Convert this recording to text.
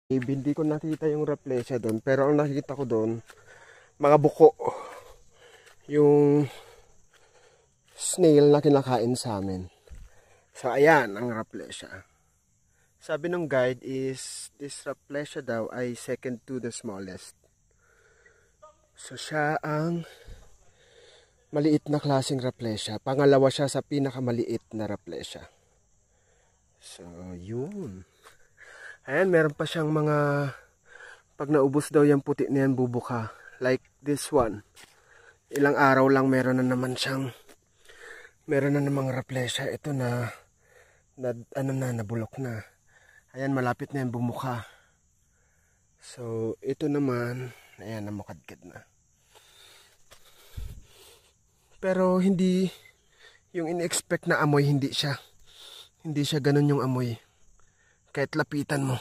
Hindi ko nakita yung Rafflesia doon, pero ang nakikita ko doon, mga buko. Yung snail na kinakain sa amin. So ayan ang Rafflesia. Sabi ng guide is this Rafflesia daw ay second to the smallest. So siya ang maliit na klaseng Rafflesia. Pangalawa siya sa pinakamaliit na Rafflesia. So yun. Ayan, meron pa siyang mga, pag naubos daw yung puti na yan, bubuka. Like this one. Ilang araw lang meron na naman siyang, meron na namang Rafflesia. Ito na nabulok na. Ayan, malapit na yan bumuka. So, ito naman, ayan, namukadkad na. Pero hindi, yung in-expect na amoy, hindi siya. Hindi siya ganun yung amoy. Kahit lapitan mo.